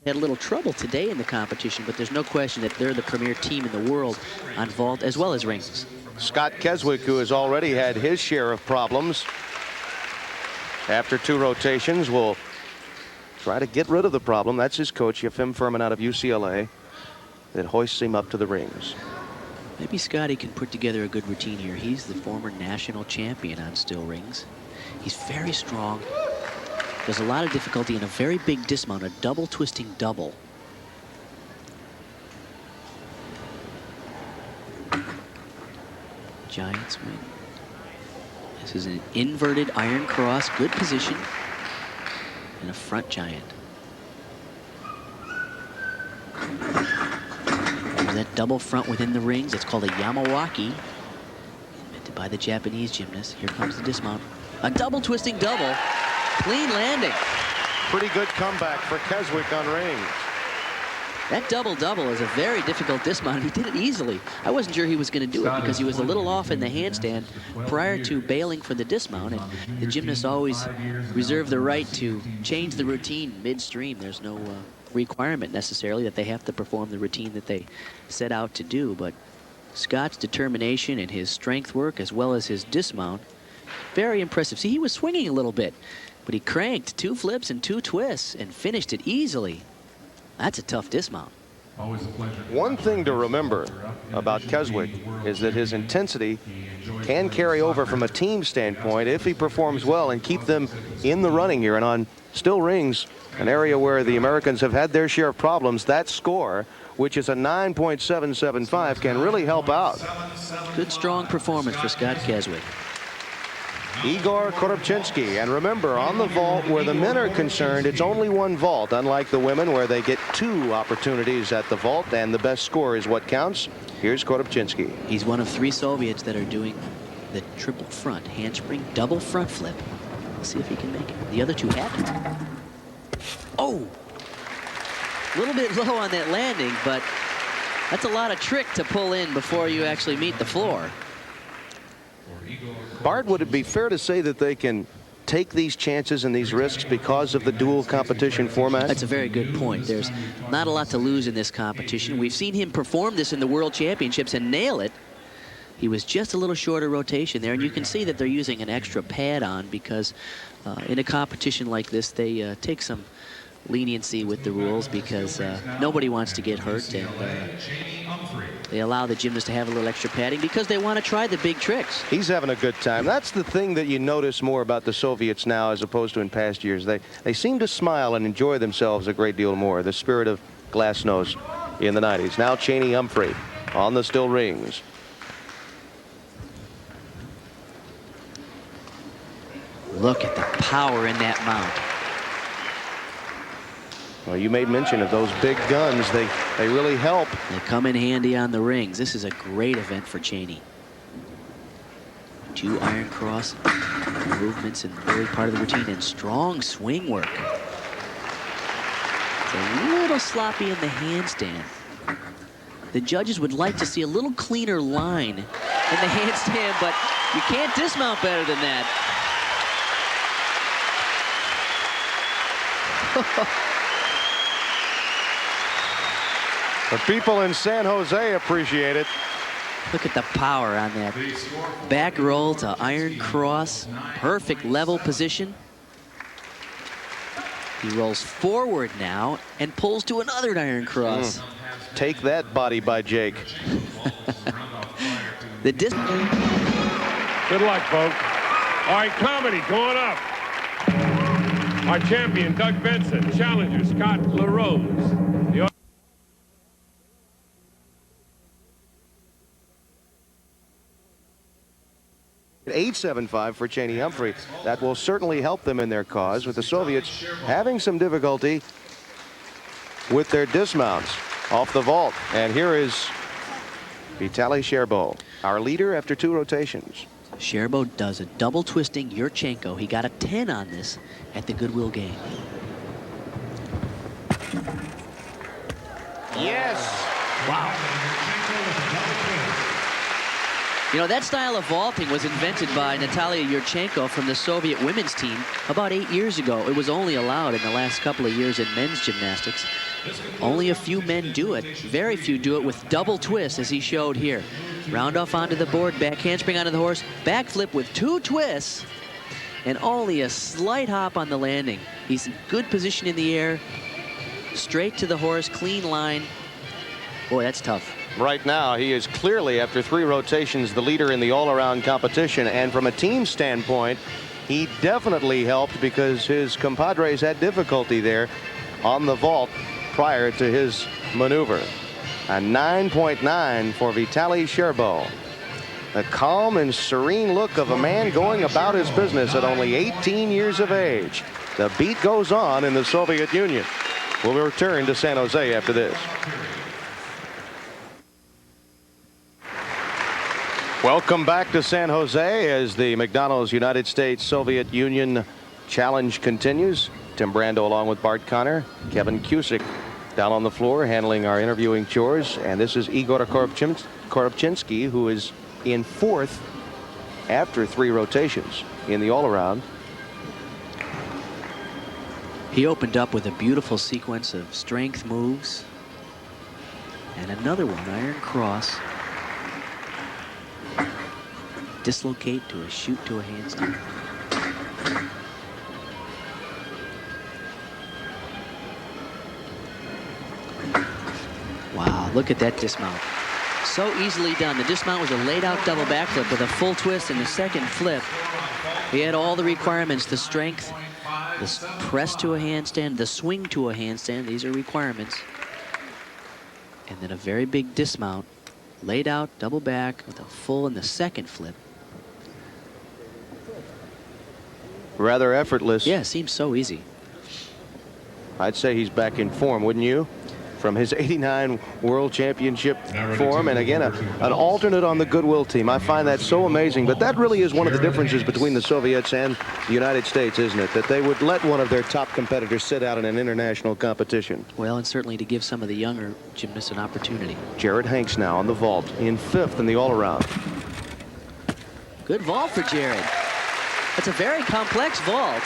Had a little trouble today in the competition, but there's no question that they're the premier team in the world on vault as well as rings. Scott Keswick, who has already had his share of problems after 2 rotations, will try to get rid of the problem. That's his coach, Yefim Furman out of UCLA, that hoists him up to the rings. Maybe Scotty can put together a good routine here. He's the former national champion on still rings. He's very strong. There's a lot of difficulty in a very big dismount, a double twisting double. Giant swing. This is an inverted iron cross, good position, and a front giant. There's that double front within the rings. It's called a Yamawaki, invented by the Japanese gymnast. Here comes the dismount. A double twisting double. Clean landing. Pretty good comeback for Keswick on rings. That double-double is a very difficult dismount. He did it easily. I wasn't sure he was going to do it because he was a little off in the handstand prior to bailing for the dismount. And the gymnasts always reserve the right to change the routine midstream. There's no requirement necessarily that they have to perform the routine that they set out to do. But Scott's determination and his strength work as well as his dismount, very impressive. See, he was swinging a little bit, but he cranked 2 flips and 2 twists and finished it easily. That's a tough dismount. Always a pleasure. One thing to remember about Keswick is that his intensity can carry over from a team standpoint if he performs well and keep them in the running here. And on still rings, an area where the Americans have had their share of problems, that score, which is a 9.775, can really help out. Good, strong performance for Scott Keswick. Igor Korobczynski. And remember, on the vault where the men are concerned, it's only 1 vault, unlike the women where they get 2 opportunities at the vault, and the best score is what counts. Here's Korobczynski. He's one of 3 Soviets that are doing the triple front handspring double front flip. Let's see if he can make it. The other 2 haven't. Oh, a little bit low on that landing, but that's a lot of trick to pull in before you actually meet the floor. Bart, would it be fair to say that they can take these chances and these risks because of the dual competition format? That's a very good point. There's not a lot to lose in this competition. We've seen him perform this in the World Championships and nail it. He was just a little short of rotation there, and you can see that they're using an extra pad on because in a competition like this, they take some leniency with the rules because nobody wants to get hurt, and they allow the gymnast to have a little extra padding because they want to try the big tricks. He's having a good time. That's the thing that you notice more about the Soviets now as opposed to in past years. They seem to smile and enjoy themselves a great deal more. The spirit of Glasnost in the 90s. Now Cheney Humphrey on the still rings. Look at the power in that mount. Well, you made mention of those big guns. They really help. They come in handy on the rings. This is a great event for Cheney. 2 iron cross movements in the early part of the routine and strong swing work. It's a little sloppy in the handstand. The judges would like to see a little cleaner line in the handstand, but you can't dismount better than that. The people in San Jose appreciate it. Look at the power on that back roll to iron cross. Perfect level position. He rolls forward now and pulls to another iron cross. Take that, body by Jake. The Good luck, folks. All right, comedy going up. Our champion, Doug Benson. Challenger, Scott LaRose. 8.75 for Cheney Humphrey. That will certainly help them in their cause, with the Soviets having some difficulty with their dismounts off the vault. And here is Vitaly Sherbo, our leader after 2 rotations. Sherbo does a double twisting Yurchenko. He got a 10 on this at the Goodwill game. Yes. Wow. You know, that style of vaulting was invented by Natalia Yurchenko from the Soviet women's team about 8 years ago. It was only allowed in the last couple of years in men's gymnastics. Only a few men do it. Very few do it with double twists, as he showed here. Round off onto the board, back handspring onto the horse, backflip with 2 twists, and only a slight hop on the landing. He's in good position in the air, straight to the horse, clean line. Boy, that's tough. Right now, he is clearly, after 3 rotations, the leader in the all-around competition. And from a team standpoint, he definitely helped because his compadres had difficulty there on the vault prior to his maneuver. A 9.9 for Vitaly Scherbo. The calm and serene look of a man going about his business at only 18 years of age. The beat goes on in the Soviet Union. We'll return to San Jose after this. Welcome back to San Jose as the McDonald's United States Soviet Union challenge continues. Tim Brando along with Bart Connor, Kevin Cusick down on the floor handling our interviewing chores. And this is Igor Korobchinsky, who is in 4th after 3 rotations in the all-around. He opened up with a beautiful sequence of strength moves. And another one, iron cross. Dislocate to a shoot to a handstand. Wow, look at that dismount. So easily done. The dismount was a laid out double backflip with a full twist in the second flip. He had all the requirements, the strength, the press to a handstand, the swing to a handstand. These are requirements. And then a very big dismount, laid out double back with a full in the second flip. Rather effortless. Yeah, it seems so easy. I'd say he's back in form, wouldn't you? From his '89 World Championship form, and again an alternate on the Goodwill team. I find that so amazing, but that really is one of the differences between the Soviets and the United States, isn't it? That they would let one of their top competitors sit out in an international competition. Well, and certainly to give some of the younger gymnasts an opportunity. Jared Hanks now on the vault in 5th in the all-around. Good vault for Jared. That's a very complex vault.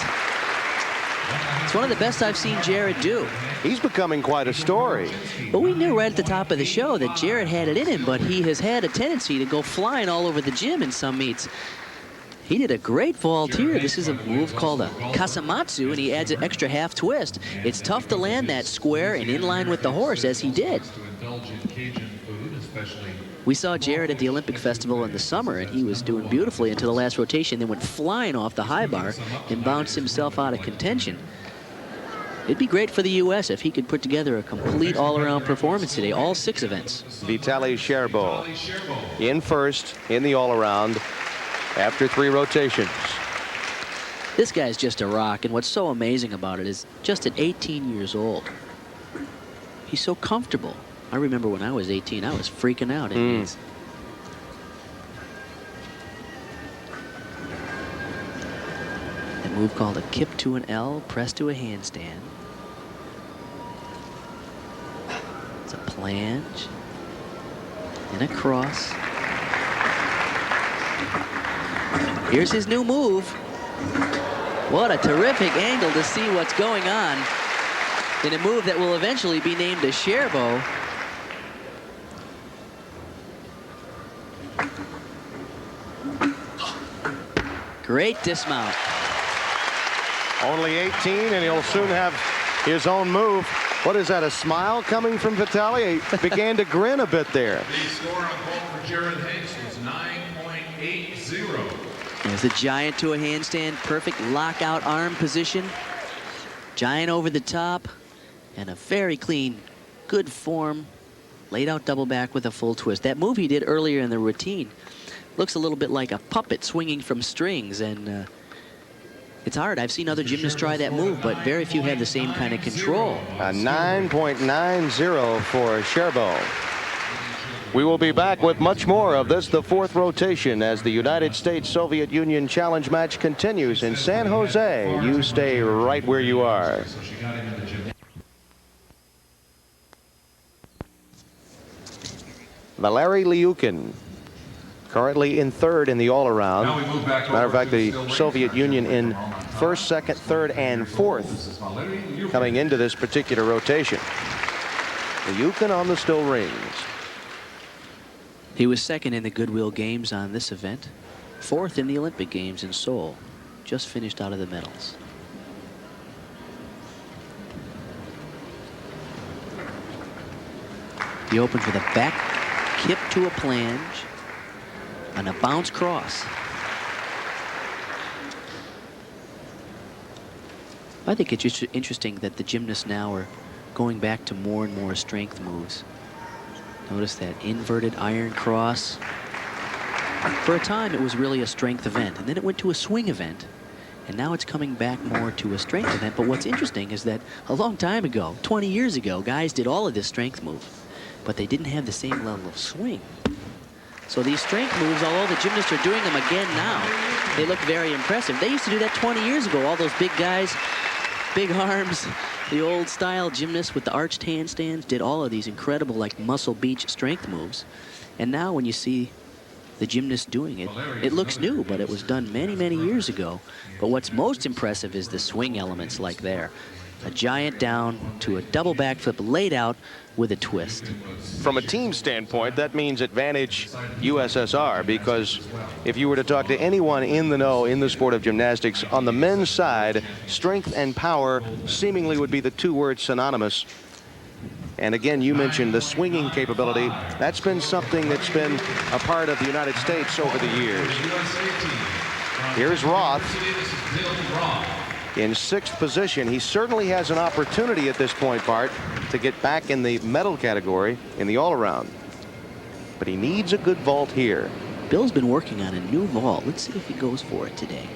It's one of the best I've seen Jared do. He's becoming quite a story. But we knew right at the top of the show that Jared had it in him, but he has had a tendency to go flying all over the gym in some meets. He did a great vault here. This is a move called a kasamatsu, and he adds an extra half twist. It's tough to land that square and in line with the horse, as he did. We saw Jared at the Olympic Festival in the summer, and he was doing beautifully until the last rotation, then went flying off the high bar and bounced himself out of contention. It'd be great for the U.S. if he could put together a complete all-around performance today, all 6 events. Vitaly Scherbo in 1st in the all-around after 3 rotations. This guy's just a rock, and what's so amazing about it is just at 18 years old, he's so comfortable. I remember when I was 18, I was freaking out. A move called a kip to an L, press to a handstand. It's a planche and a cross. Here's his new move. What a terrific angle to see what's going on in a move that will eventually be named a Scherbo. Great dismount. Only 18, and he'll soon have his own move. What is that, a smile coming from Vitaly? He began to grin a bit there. The score on vault for Jared Hanks was 9.80. There's a giant to a handstand, perfect lockout arm position. Giant over the top, and a very clean, good form, laid out double back with a full twist. That move he did earlier in the routine looks a little bit like a puppet swinging from strings, and it's hard. I've seen other gymnasts try that move, but very few have the same kind of control. A 9.90 for Scherbo. We will be back with much more of this, the 4th rotation, as the United States-Soviet Union challenge match continues in San Jose. You stay right where you are. Valery Liukin, currently in 3rd in the all-around. Matter of fact, the Soviet Union in 1st, 2nd, 3rd, and 4th coming into this particular rotation. the Yukon on the still rings. He was second in the Goodwill Games on this event, fourth in the Olympic Games in Seoul. Just finished out of the medals. He opened with a back kip to a planche and a bounce cross. I think it's just interesting that the gymnasts now are going back to more and more strength moves. Notice that inverted iron cross. For a time, it was really a strength event, and then it went to a swing event, and now it's coming back more to a strength event. But what's interesting is that a long time ago, 20 years ago, guys did all of this strength move, but they didn't have the same level of swing. So these strength moves, although the gymnasts are doing them again now, they look very impressive. They used to do that 20 years ago. All those big guys, big arms, the old style gymnasts with the arched handstands did all of these incredible, like Muscle Beach strength moves. And now when you see the gymnasts doing it, it looks new, but it was done many, many years ago. But what's most impressive is the swing elements like there. A giant down to a double backflip laid out with a twist. From a team standpoint, that means advantage USSR, because if you were to talk to anyone in the know in the sport of gymnastics, on the men's side, strength and power seemingly would be the two words synonymous. And again, you mentioned the swinging capability. That's been something that's been a part of the United States over the years. Here's Roth in sixth position. He certainly has an opportunity at this point, Bart, to get back in the medal category in the all-around. But he needs a good vault here. Bill's been working on a new vault. Let's see if he goes for it today.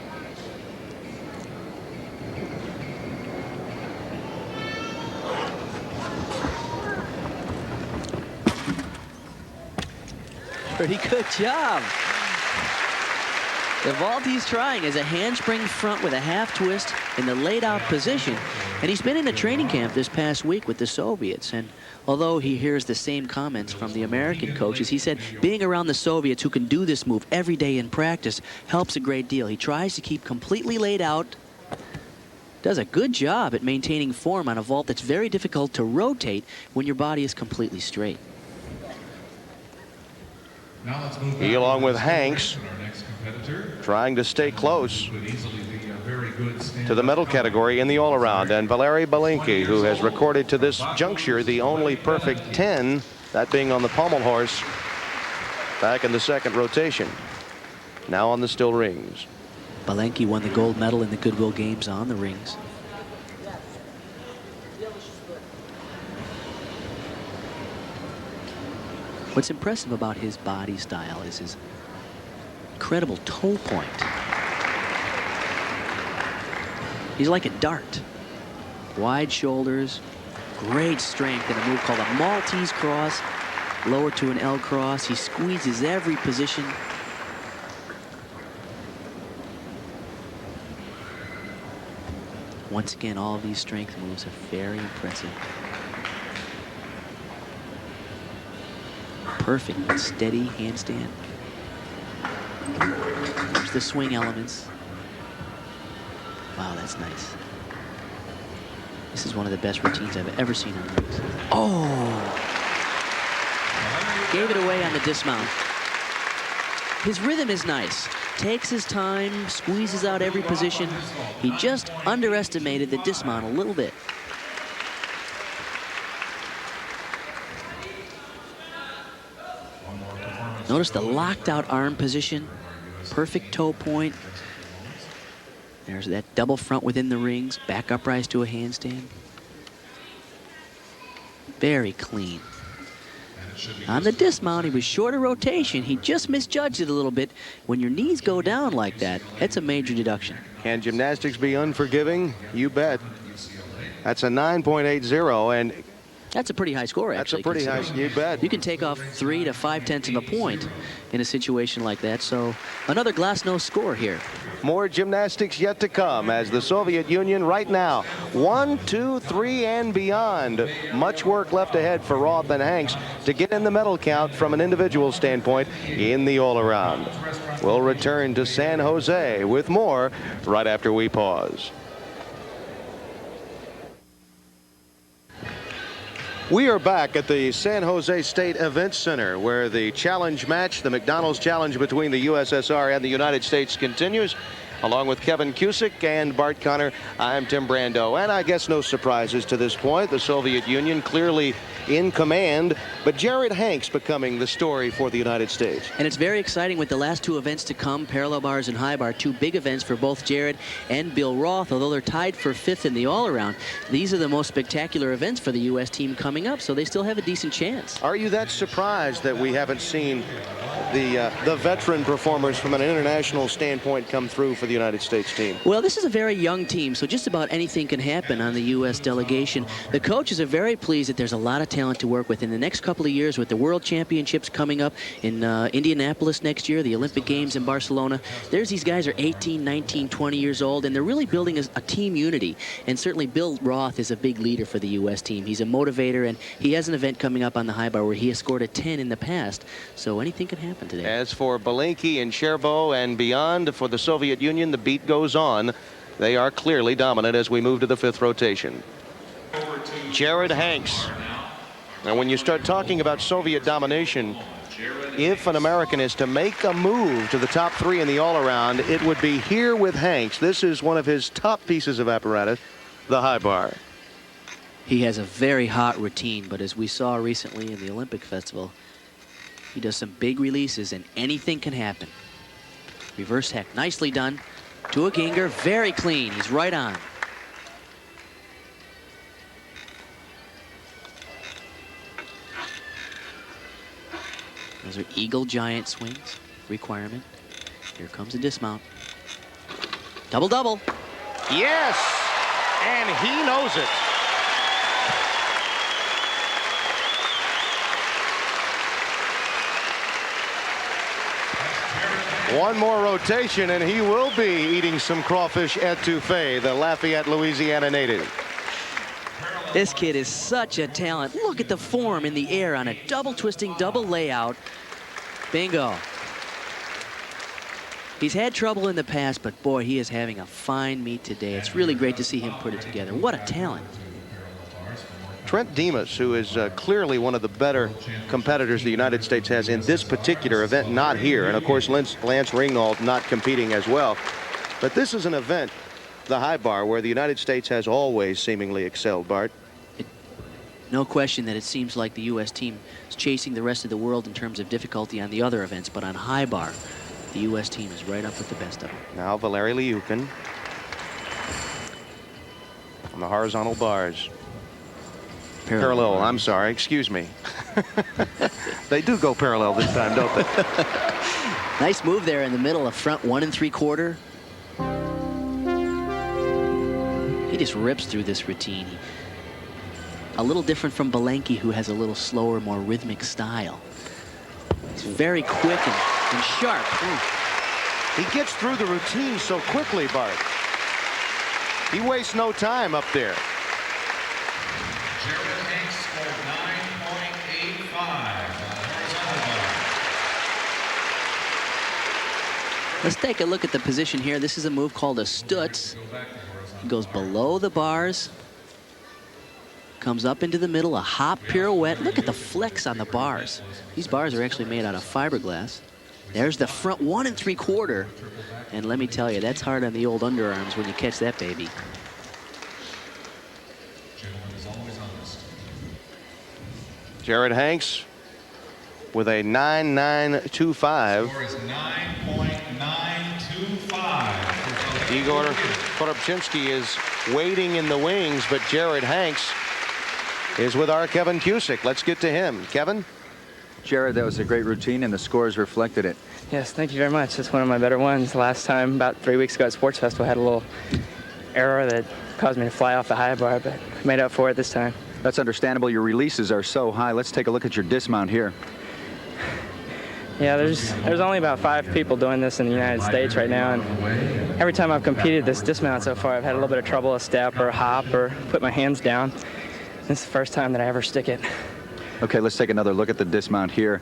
Pretty good job. The vault he's trying is a handspring front with a half twist in the laid out position. And he's been in a training camp this past week with the Soviets. And although he hears the same comments from the American coaches, he said being around the Soviets who can do this move every day in practice helps a great deal. He tries to keep completely laid out, does a good job at maintaining form on a vault that's very difficult to rotate when your body is completely straight. He, along with Hanks, trying to stay close to the medal category in the all-around. And Valery Balinki, who has recorded to this juncture the only perfect 10, that being on the pommel horse back in the second rotation. Now on the still rings. Balinki won the gold medal in the Goodwill Games on the rings. What's impressive about his body style is his incredible toe point. He's like a dart. Wide shoulders, great strength in a move called a Maltese cross, lower to an L cross. He squeezes every position. Once again, all of these strength moves are very impressive. Perfect but steady handstand. There's the swing elements. Wow, that's nice. This is one of the best routines I've ever seen on rings. Oh! Gave it away on the dismount. His rhythm is nice. Takes his time, squeezes out every position. He just underestimated the dismount a little bit. Notice the locked out arm position. Perfect toe point. There's that double front within the rings. Back uprise to a handstand. Very clean. On the dismount, he was short of rotation. He just misjudged it a little bit. When your knees go down like that, that's a major deduction. Can gymnastics be unforgiving? You bet. That's a 9.80, and that's a pretty high score, actually. That's a pretty high, you bet. You can take off 3 to 5/10 of a point in a situation like that. So another glass-nose score here. More gymnastics yet to come as the Soviet Union right now 1, 2, 3 and beyond. Much work left ahead for Roth and Hanks to get in the medal count from an individual standpoint in the all-around. We'll return to San Jose with more right after we pause. We are back at the San Jose State Event Center, where the challenge match, the McDonald's challenge between the USSR and the United States, continues. Along with Kevin Cusick and Bart Connor, I'm Tim Brando. And I guess no surprises to this point. The Soviet Union clearly in command, but Jared Hanks becoming the story for the United States. And it's very exciting with the last two events to come, parallel bars and high bar, two big events for both Jared and Bill Roth, although they're tied for 5th in the all-around. These are the most spectacular events for the U.S. team coming up, so they still have a decent chance. Are you that surprised that we haven't seen the veteran performers from an international standpoint come through for the United States team? Well, this is a very young team, so just about anything can happen on the U.S. delegation. The coaches are very pleased that there's a lot of talent to work with. In the next couple of years, with the World Championships coming up in Indianapolis next year, the Olympic Games in Barcelona, these guys are 18, 19, 20 years old, and they're really building a team unity. And certainly Bill Roth is a big leader for the U.S. team. He's a motivator, and he has an event coming up on the high bar where he has scored a 10 in the past, so anything can happen today. As for Belinky and Cherbo and beyond, for the Soviet Union, the beat goes on. They are clearly dominant as we move to the 5th rotation. Jared Hanks. Now, when you start talking about Soviet domination, if an American is to make a move to the top 3 in the all-around, it would be here with Hanks. This is one of his top pieces of apparatus, the high bar. He has a very hot routine, but as we saw recently in the Olympic Festival, he does some big releases, and anything can happen. Reverse heck, nicely done. To a Ginger, very clean. He's right on. Those are eagle giant swings requirement. Here comes a dismount. Double double. Yes, and he knows it. One more rotation, and he will be eating some crawfish etouffee, the Lafayette, Louisiana native. This kid is such a talent. Look at the form in the air on a double twisting, double layout. Bingo. He's had trouble in the past, but boy, he is having a fine meet today. It's really great to see him put it together. What a talent. Trent Demas, who is clearly one of the better competitors the United States has in this particular event, not here. And of course, Lance Ringnauld not competing as well. But this is an event, the high bar, where the United States has always seemingly excelled, Bart. No question that it seems like the U.S. team is chasing the rest of the world in terms of difficulty on the other events, but on high bar, the U.S. team is right up with the best of them. Now Valery Liukin on the horizontal bars. Parallel, I'm sorry, excuse me. They do go parallel this time, don't they? Nice move there in the middle, a front 1 3/4. He just rips through this routine. A little different from Belinky, who has a little slower, more rhythmic style. He's very quick and sharp. He gets through the routine so quickly, Bart. He wastes no time up there. Jared Hanks scored 9.85 on horizontal bar. Let's take a look at the position here. This is a move called a Stutz. He goes below the bars, comes up into the middle, a hop pirouette. Look at the flex on the bars. These bars are actually made out of fiberglass. There's the front 1 3/4. And let me tell you, that's hard on the old underarms when you catch that baby. Jared Hanks with a 9.925. Score is 9.925. Igor Korobczynski is waiting in the wings, but Jared Hanks is with our Kevin Cusick. Let's get to him. Kevin? Jared, that was a great routine, and the scores reflected it. Yes, thank you very much. It's one of my better ones. Last time, about 3 weeks ago at Sports Festival, I had a little error that caused me to fly off the high bar, but made up for it this time. That's understandable. Your releases are so high. Let's take a look at your dismount here. Yeah, there's only about 5 people doing this in the United States right now, and every time I've competed this dismount so far, I've had a little bit of trouble, a step or a hop or put my hands down. This is the first time that I ever stick it. Okay, let's take another look at the dismount here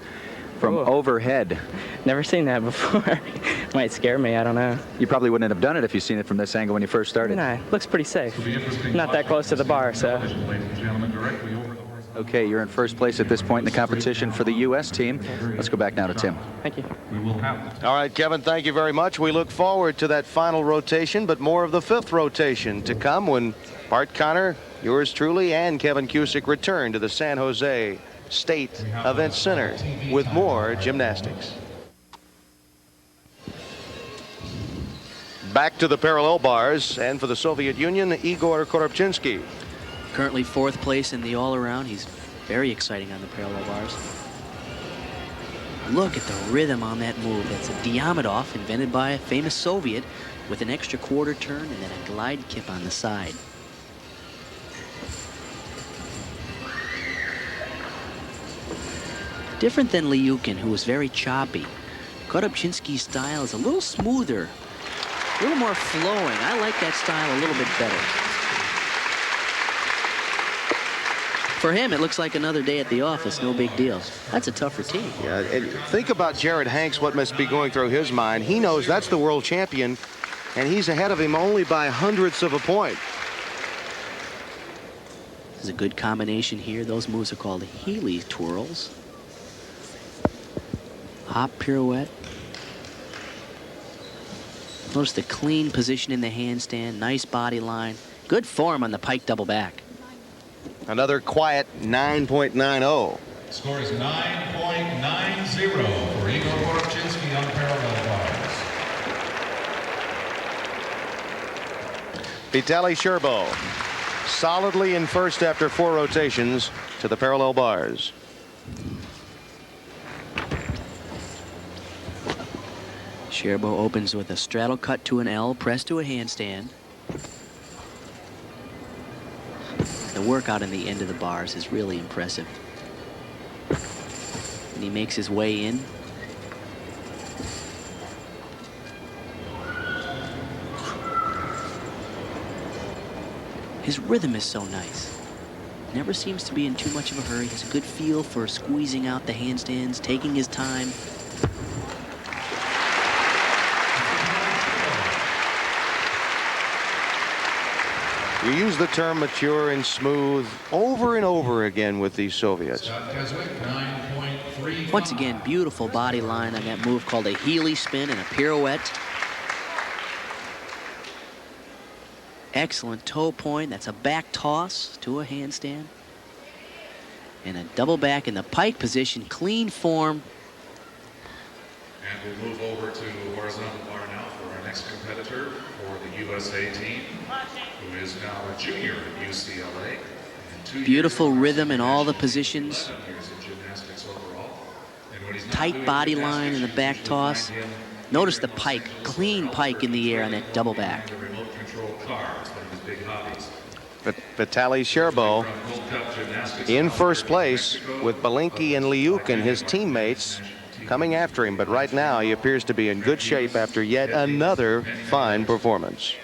from overhead. Never seen that before. Might scare me, I don't know. You probably wouldn't have done it if you'd seen it from this angle when you first started. No, looks pretty safe. Not that close to the bar, so. Ladies and gentlemen, directly over the horizontal. Okay, you're in first place at this point in the competition for the U.S. team. Let's go back now to Tim. Thank you. All right, Kevin, thank you very much. We look forward to that final rotation, but more of the fifth rotation to come when Bart Connor, yours truly, and Kevin Cusick return to the San Jose State Event Center with more gymnastics. Back to the parallel bars, and for the Soviet Union, Igor Korobchinsky. Currently 4th place in the all-around. He's very exciting on the parallel bars. Look at the rhythm on that move. That's a Diamidov invented by a famous Soviet with an extra quarter turn and then a glide kip on the side. Different than Liukin, who was very choppy. Korobchinsky's style is a little smoother, a little more flowing. I like that style a little bit better. For him, it looks like another day at the office, no big deal. That's a tough routine. Yeah, and think about Jared Hanks, what must be going through his mind. He knows that's the world champion, and he's ahead of him only by hundredths of a point. This is a good combination here. Those moves are called Healy twirls. Hop pirouette. Notice the clean position in the handstand, nice body line. Good form on the pike double back. Another quiet 9.90. Score is 9.90 for Igor Korobchinsky on parallel bars. Vitaly Sherbo solidly in first after 4 rotations to the parallel bars. Sherbo opens with a straddle cut to an L, press to a handstand. The work out in the end of the bars is really impressive. And he makes his way in. His rhythm is so nice. Never seems to be in too much of a hurry. Has a good feel for squeezing out the handstands, taking his time. You use the term mature and smooth over and over again with these Soviets. Once again, beautiful body line on that move called a Healy spin and a pirouette. Excellent toe point. That's a back toss to a handstand. And a double back in the pike position. Clean form. And we'll move over to horizontal bar now for our next competitor for the USA team, who is now a junior at UCLA. Beautiful rhythm in all the positions. Tight body line in the back toss. Notice the pike, clean pike in the air on that double back. But Vitaly Sherbo in first place with Belinky and Liukin, his teammates, coming after him. But right now he appears to be in good shape after yet another fine performance.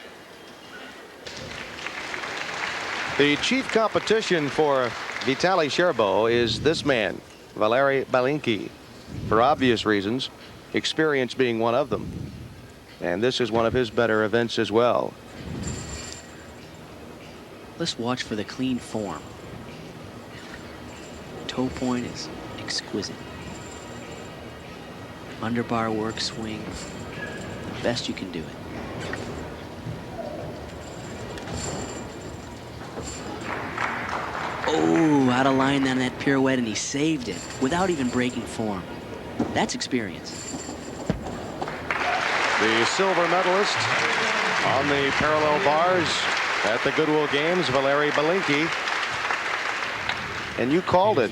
The chief competition for Vitaly Sherbo is this man, Valery Belinky. For obvious reasons, experience being one of them. And this is one of his better events as well. Let's watch for the clean form. Toe point is exquisite. Underbar work swing, the best you can do it. Oh, out of line on that pirouette, and he saved it without even breaking form. That's experience. The silver medalist on the parallel bars at the Goodwill Games, Valery Belinky. And you called it.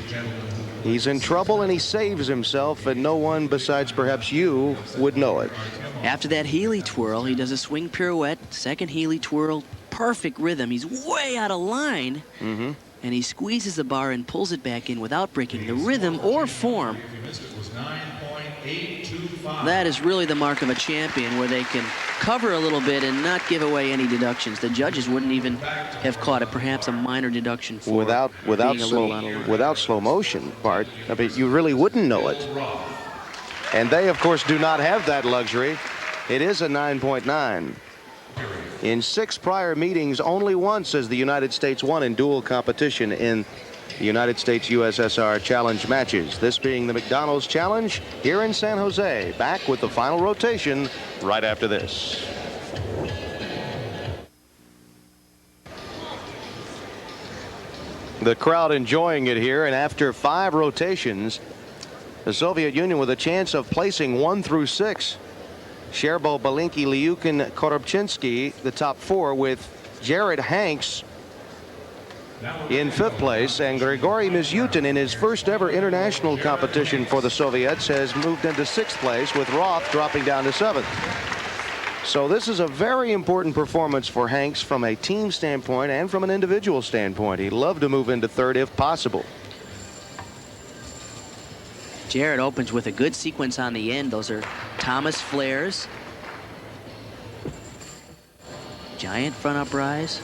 He's in trouble and he saves himself, and no one besides perhaps you would know it. After that Healy twirl, he does a swing pirouette, second Healy twirl, perfect rhythm. He's way out of line. And he squeezes the bar and pulls it back in without breaking the rhythm or form. That is really the mark of a champion, where they can cover a little bit and not give away any deductions. The judges wouldn't even have caught it, perhaps a minor deduction for without slow motion, Bart. I mean, you really wouldn't know it. And they, of course, do not have that luxury. It is a 9.9. In 6 prior meetings, only once has the United States won in dual competition in the United States USSR Challenge matches. This being the McDonald's Challenge here in San Jose. Back with the final rotation right after this. The crowd enjoying it here, and after 5 rotations, the Soviet Union with a chance of placing 1 through 6. Sherbo, Balinki, Liukin, Korobchinsky, the top 4, with Jared Hanks in 5th place, and Grigory Mizyutin in his first ever international competition for the Soviets has moved into 6th place, with Roth dropping down to 7th. So this is a very important performance for Hanks from a team standpoint and from an individual standpoint. He'd love to move into 3rd if possible. Jared opens with a good sequence on the end. Those are Thomas flares. Giant front uprise.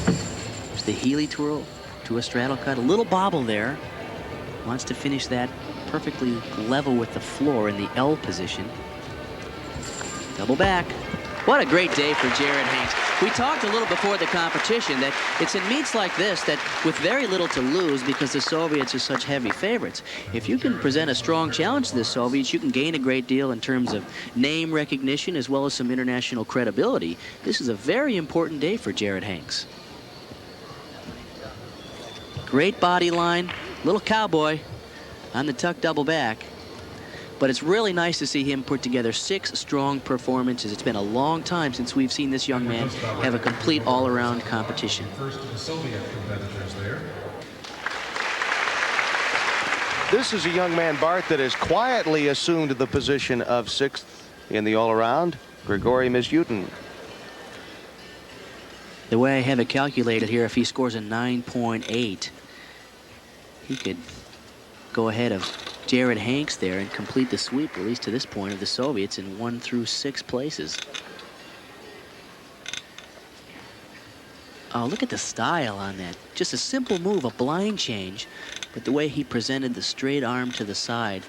There's the Healy twirl to a straddle cut. A little bobble there. Wants to finish that perfectly level with the floor in the L position. Double back. What a great day for Jared Hanks. We talked a little before the competition that it's in meets like this that with very little to lose, because the Soviets are such heavy favorites, if you can present a strong challenge to the Soviets, you can gain a great deal in terms of name recognition as well as some international credibility. This is a very important day for Jared Hanks. Great body line, little cowboy on the tuck double back. But it's really nice to see him put together 6 strong performances. It's been a long time since we've seen this young man have a complete all-around competition. First of the Soviet competitors there. This is a young man, Bart, that has quietly assumed the position of 6th in the all-around. Grigory Mizyutin. The way I have it calculated here, if he scores a 9.8, he could go ahead of Jared Hanks there and complete the sweep, at least to this point, of the Soviets in 1 through 6 places. Oh, look at the style on that. Just a simple move, a blind change, but the way he presented the straight arm to the side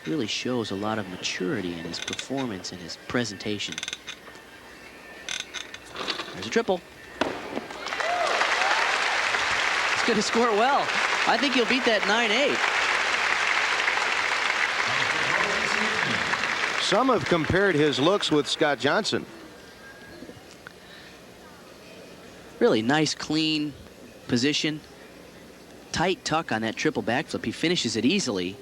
really shows a lot of maturity in his performance and his presentation. There's a triple. He's going to score it well. I think he'll beat that 9.8. Some have compared his looks with Scott Johnson. Really nice, clean position. Tight tuck on that triple backflip. He finishes it easily.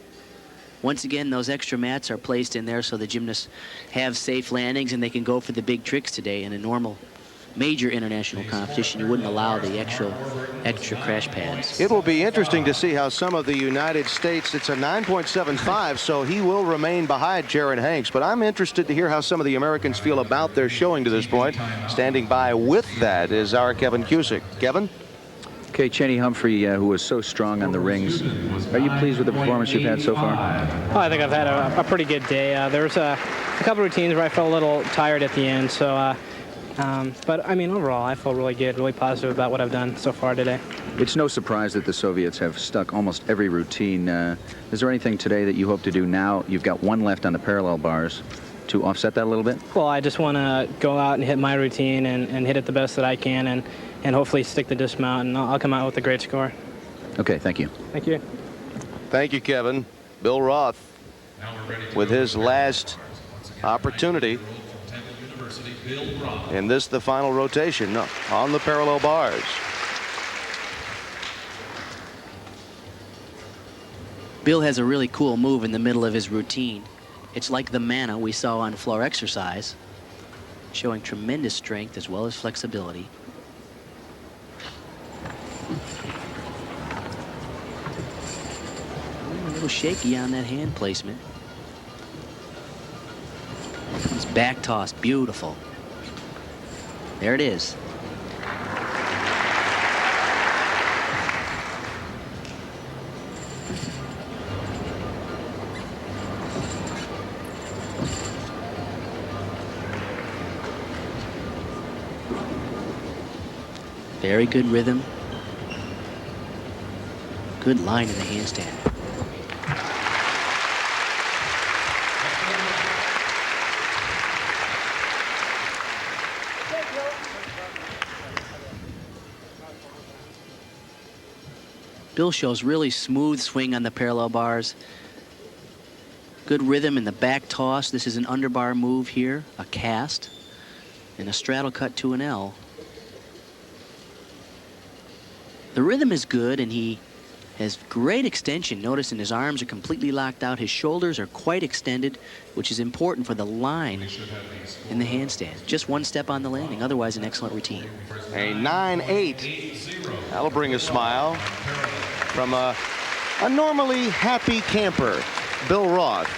Once again, those extra mats are placed in there so the gymnasts have safe landings and they can go for the big tricks today. In a normal major international competition, you wouldn't allow the extra crash pads. It will be interesting to see how some of the United States, it's a 9.75, so he will remain behind Jared Hanks. But I'm interested to hear how some of the Americans feel about their showing to this point. Standing by with that is our Kevin Cusick. Kevin? Okay, Cheney Humphrey, who was so strong on the rings. Are you pleased with the performance you've had so far? Oh, I think I've had a pretty good day. There was a couple routines where I felt a little tired at the end, so but I mean, overall, I feel really good, really positive about what I've done so far today. It's no surprise that the Soviets have stuck almost every routine. Is there anything today that you hope to do now? You've got 1 left on the parallel bars to offset that a little bit? Well, I just want to go out and hit my routine and hit it the best that I can and hopefully stick the dismount, and I'll come out with a great score. Okay, thank you. Thank you. Thank you, Kevin. Bill Roth with his last opportunity. And this the final rotation on the parallel bars. Bill has a really cool move in the middle of his routine. It's like the manna we saw on floor exercise, showing tremendous strength as well as flexibility. A little shaky on that hand placement. Comes back toss, beautiful. There it is. Very good rhythm. Good line in the handstand. Bill shows really smooth swing on the parallel bars. Good rhythm in the back toss. This is an underbar move here, a cast, and a straddle cut to an L. The rhythm is good, and he has great extension. Notice his arms are completely locked out. His shoulders are quite extended, which is important for the line in the handstand. Just one step on the landing, otherwise an excellent routine. A 9-8. That'll bring a smile from a normally happy camper, Bill Roth.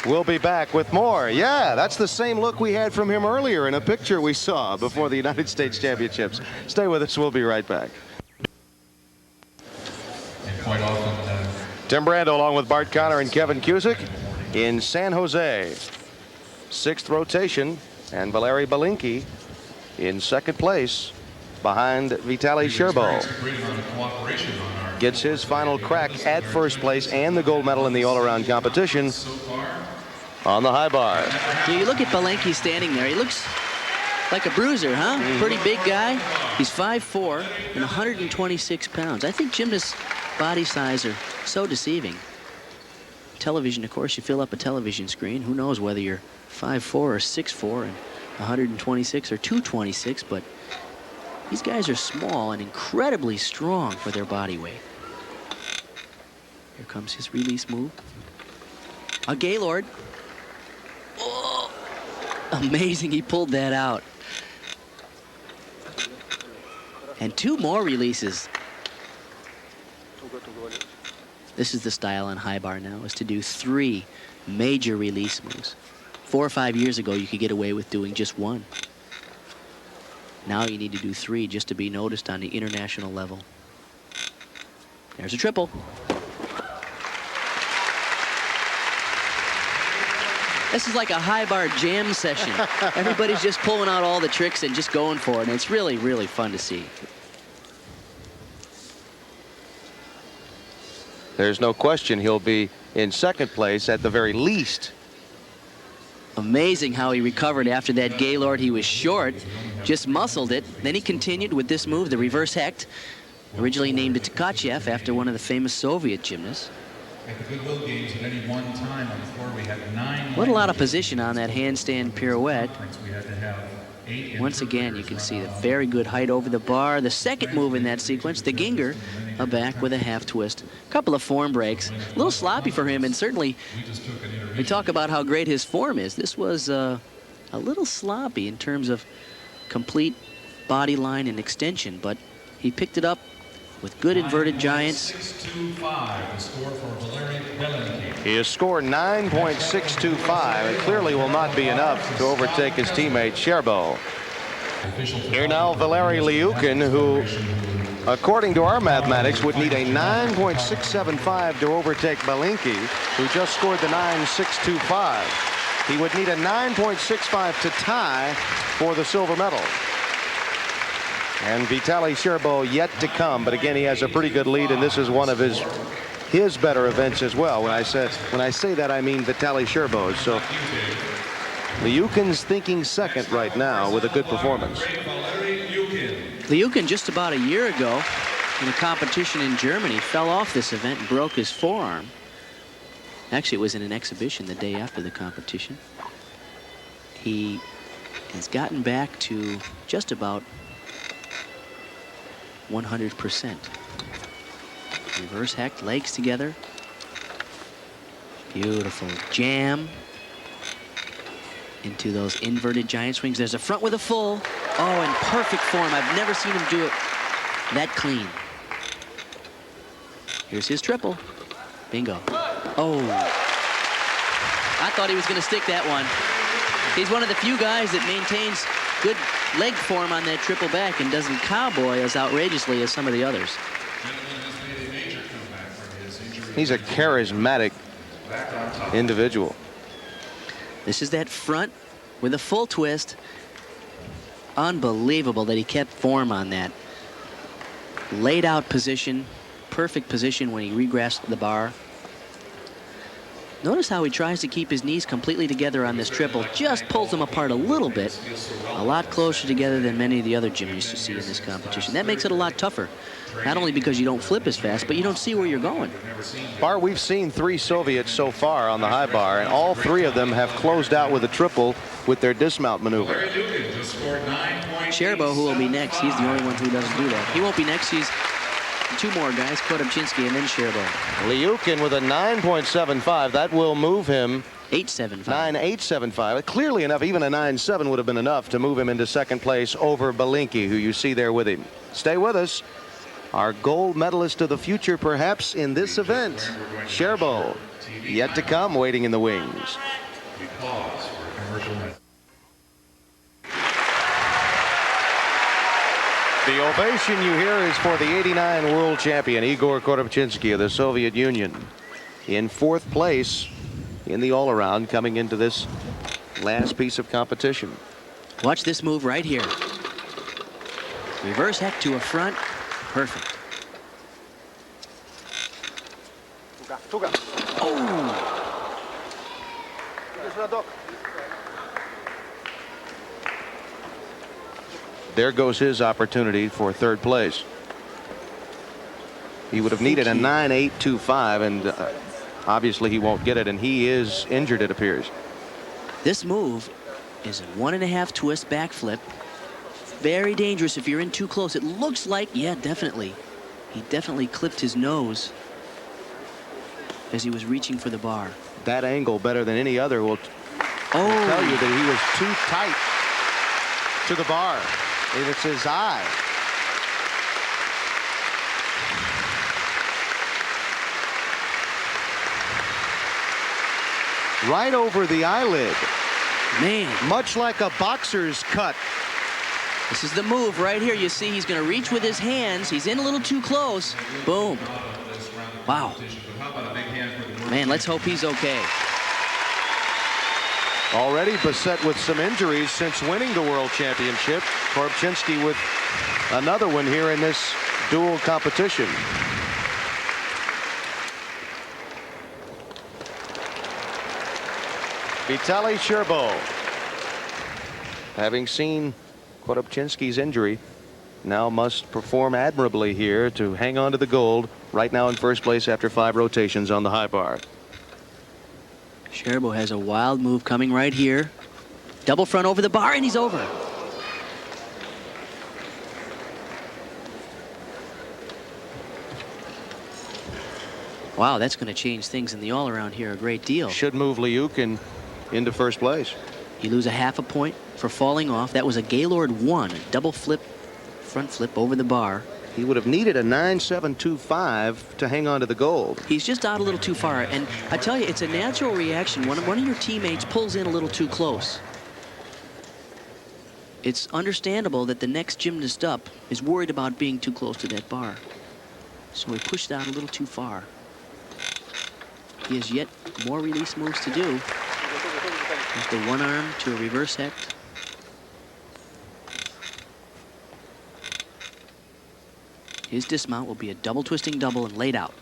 We'll be back with more. Yeah, that's the same look we had from him earlier in a picture we saw before the United States Championships. Stay with us. We'll be right back. Quite often, Tim Brando along with Bart Connor and Kevin Cusick in San Jose. 6th rotation, and Valery Belinki in 2nd place behind Vitaly Sherbo. Gets his final crack at 1st place and the gold medal in the all-around competition on the high bar. You look at Belinki standing there. He looks like a bruiser, huh? Pretty big guy. He's 5'4" and 126 pounds. I think gymnasts' body size are so deceiving. Television, of course, you fill up a television screen. Who knows whether you're 5'4" or 6'4" and 126 or 226, but these guys are small and incredibly strong for their body weight. Here comes his release move. A Gaylord. Oh, amazing, he pulled that out. And 2 more releases. This is the style on high bar now, is to do 3 major release moves. 4 or 5 years ago, you could get away with doing just 1. Now you need to do 3 just to be noticed on the international level. There's a triple. This is like a high bar jam session. Everybody's just pulling out all the tricks and just going for it, and it's really, really fun to see. There's no question he'll be in 2nd place at the very least. Amazing how he recovered after that Gaylord. He was short, just muscled it. Then he continued with this move, the reverse hecht, originally named it Tkachev after one of the famous Soviet gymnasts. at the Goodwill Games at any one time on the floor, we had 9. What a lot of position on that handstand pirouette. We had to have 8. Once again, you can see the very good height over the bar. The second move in that sequence, the Ginger, back with a half twist. A couple of form breaks. A little sloppy for him, and certainly we talk about how great his form is. This was a little sloppy in terms of complete body line and extension, but he picked it up with good inverted giants. 6.25, the score for Valery Belinki. He has scored 9.625 and clearly will not be enough to overtake his teammate Sherbo. Here now Valery Liukin, who according to our mathematics would need a 9.675 to overtake Belinki, who just scored the 9.625. He would need a 9.65 to tie for the silver medal. And Vitaly Sherbo yet to come, but again he has a pretty good lead, and this is one of his better events as well. When I say that, I mean Vitaly Sherbo's. So Liukin's thinking second right now with a good performance. Liukin just about a year ago in a competition in Germany fell off this event and broke his forearm. Actually, it was in an exhibition the day after the competition. He has gotten back to just about 100%. Reverse hecht, legs together. Beautiful jam into those inverted giant swings. There's a front with a full. Oh, in perfect form. I've never seen him do it that clean. Here's his triple. Bingo. Oh. I thought he was going to stick that one. He's one of the few guys that maintains good leg form on that triple back and doesn't cowboy as outrageously as some of the others. He's a charismatic individual. This is that front with a full twist. Unbelievable that he kept form on that. Laid out position, perfect position when he regressed the bar. Notice how he tries to keep his knees completely together on this triple. Just pulls them apart a little bit. A lot closer together than many of the other gymnasts you see in this competition. That makes it a lot tougher. Not only because you don't flip as fast, but you don't see where you're going. Bar, we've seen 3 Soviets so far on the high bar, and all 3 of them have closed out with a triple with their dismount maneuver. Sherbo, who will be next, he's the only one who doesn't do that. He won't be next. He's 2 more guys, Kodobchinsky and then Sherbo. Liukin with a 9.75. That will move him 8.75. 9.875. Clearly enough, even a 9.7 would have been enough to move him into second place over Belinki, who you see there with him. Stay with us. Our gold medalist of the future, perhaps, in this event, Sherbo, yet to come, waiting in the wings. The ovation you hear is for the '89 world champion, Igor Kodobchinsky of the Soviet Union, in 4th place in the all-around coming into this last piece of competition. Watch this move right here. Reverse heck to a front. Perfect. Oh! There goes his opportunity for 3rd place. He would have needed a 9.825, and obviously he won't get it, and he is injured, it appears. This move is a 1.5 twist backflip. Very dangerous if you're in too close. It looks like, yeah, definitely. He definitely clipped his nose as he was reaching for the bar. That angle, better than any other, will tell you that he was too tight to the bar. And it's his eye. Right over the eyelid. Man. Much like a boxer's cut. This is the move right here. You see he's going to reach with his hands. He's in a little too close. Boom. Wow. Man, let's hope he's okay. Already beset with some injuries since winning the world championship. Kodobchinsky with another one here in this dual competition. Vitaly Sherbo, having seen Kodobchinsky's injury, now must perform admirably here to hang on to the gold. Right now in 1st place after 5 rotations on the high bar. Sherbo has a wild move coming right here. Double front over the bar, and he's over. Wow, that's going to change things in the all-around here a great deal. Should move Liukin into 1st place. You lose a 0.5 point for falling off. That was a Gaylord 1, a double flip, front flip over the bar. He would have needed a 9.725 to hang on to the gold. He's just out a little too far, and I tell you, it's a natural reaction when one of your teammates pulls in a little too close. It's understandable that the next gymnast up is worried about being too close to that bar. So he pushed out a little too far. He has yet more release moves to do. With the one arm to a reverse heck. His dismount will be a double twisting double and laid out.